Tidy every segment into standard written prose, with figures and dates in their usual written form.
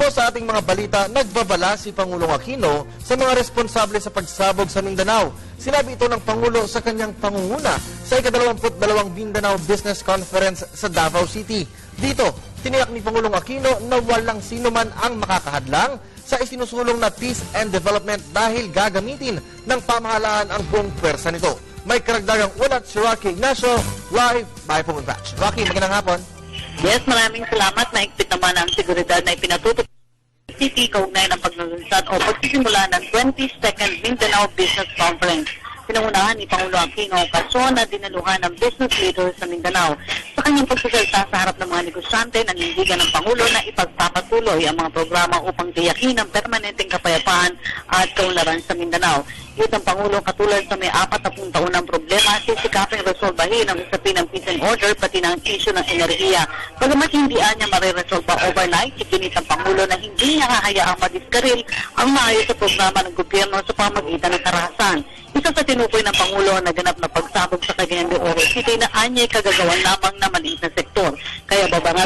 Po sa ating mga balita, nagbabala si Pangulong Aquino sa mga responsable sa pagsabog sa Mindanao. Sinabi ito ng Pangulo sa kanyang pangunguna sa ika-22 Mindanao Business Conference sa Davao City. Dito, tiniyak ni Pangulong Aquino na walang sino man ang makakahadlang sa isinusulong na peace and development dahil gagamitin ng pamahalaan ang buong pwersa nito. May karagdagang ulat si Rocky Ignacio, live by Phone Patch. Rocky, magandang hapon. Yes, maraming salamat. Naigpit naman ang seguridad na ipinatutup City kaugnay ng paglalunsad o pagsisimula ng 22nd Mindanao Business Conference. Pinangunahan ni Pangulo Aquino ang okasyon na dinaluhan ng business leaders sa Mindanao. Sa kanyang pagsasalita sa harap ng mga negosyante, nanindigan ng Pangulo na ipagpapatuloy ang mga programa upang tiyakin ang permanenteng kapayapaan at kaunlaran sa Mindanao. Ito ang Pangulo katulad sa may 40 taon ng problema, sisikaping resolbahin ang usapin ng peace and order pati ng issue ng enerhiya. Bagamat hindi niya mariresolve overnight, ikinit ang Pangulo na hindi niya hahayaang madiskaril ang maayos sa programa ng gobyerno sa pamagitan ng karahasan. Isa sa tinukoy ng Pangulo na ganap na pagsabog sa Cagayan de Oro City na anyay kagagawan lamang na maliit na sektor. Kaya babala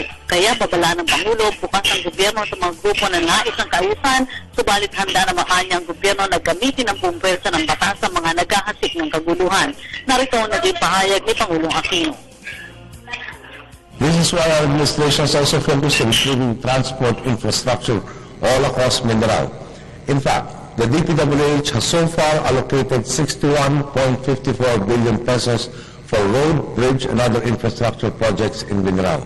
ng Pangulo bukas ang gobyerno sa mga grupo na nais ng kaayusan, subalit handa na maanya ang gobyerno na gamitin ang buong pwersa ng batas sa mga naghahasik ng kaguluhan. Narito ang naging pahayag ni Pangulong Aquino. This is why our administration is also focused on improving transport infrastructure all across Mindanao. In fact, the DPWH has so far allocated 61.54 billion pesos for road, bridge, and other infrastructure projects in Mindanao.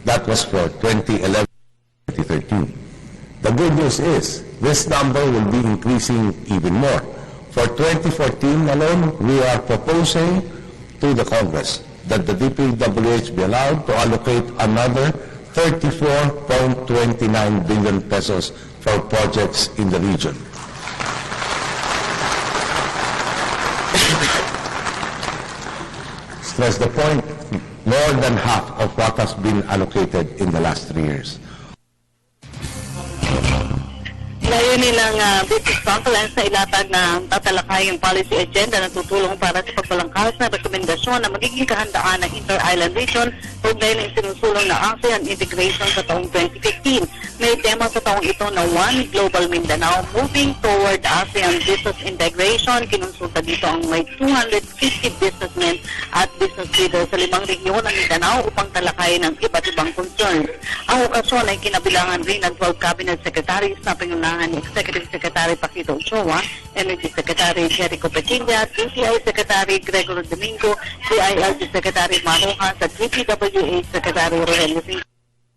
That was for 2011-2013. The good news is, this number will be increasing even more. For 2014 alone, we are proposing to the Congress that the DPWH be allowed to allocate another 34.29 billion pesos for projects in the region. Stress the point, more than half of what has been allocated in the last 3 years. Layunin ng business conference na ilatag na tatalakay yung policy agenda na tutulong para sa pagbalangkas na rekomendasyon na magiging kahandaan ng inter-island region kaugnay ng sinusulong na ASEAN integration sa taong 2015. May tema sa taong ito na One Global Mindanao, Moving Toward ASEAN Business Integration. Kinonsulta dito ang may 250 businessmen at business leaders sa 5 rehiyon ng Mindanao upang talakayin ang iba't ibang concerns. Ang okasyon ay kinabilangan rin ng 12 cabinet secretaries na pingunahan ni Executive Secretary Paquito Ochoa, Energy Secretary Jericho Pequilla, DTI Secretary Gregorio Domingo, CILG Secretary Marojas at DPWH Secretary Rogelio Cinco.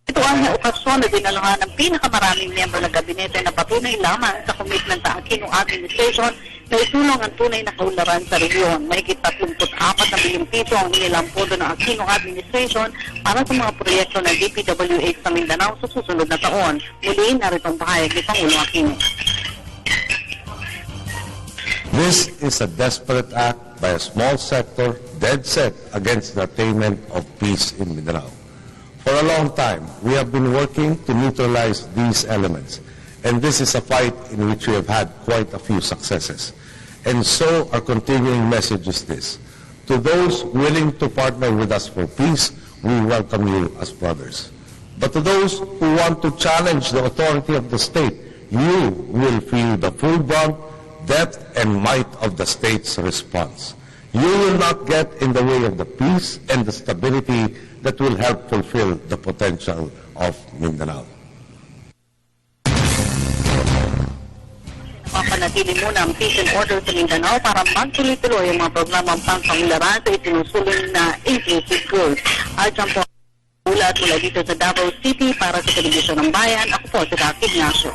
Ito ang okasyon na dinaluhan ng pinakamaraming miyembro ng gabinete na patunay lamang sa commitment ng Aquino administration na isulong ang tunay na kaunlaran sa rehiyon. Mahigit 34 na bilyong piso ang inilang pondo ng Aquino administration para sa mga proyekto ng DPWH sa Mindanao sa susunod na taon. Muli, narito ang pahayag ni Pangulong Aquino. This is a desperate act by a small sector dead set against the attainment of peace in Mindanao. For a long time, we have been working to neutralize these elements, and this is a fight in which we have had quite a few successes. And so our continuing message is this: to those willing to partner with us for peace, we welcome you as brothers. But to those who want to challenge the authority of the state, you will feel the full brunt, depth, and might of the state's response. You will not get in the way of the peace and the stability that will help fulfill the potential of Mindanao. Mapanatili muna ang peace and order sa Mindanao para magtuloy-tuloy ang mga programang pangkaunlaran sa itinusulong na inclusive goals. Arjan po, ulat mula dito sa Davao City para sa Telebisyon ng Bayan. Ako po si Rocky Ignacio.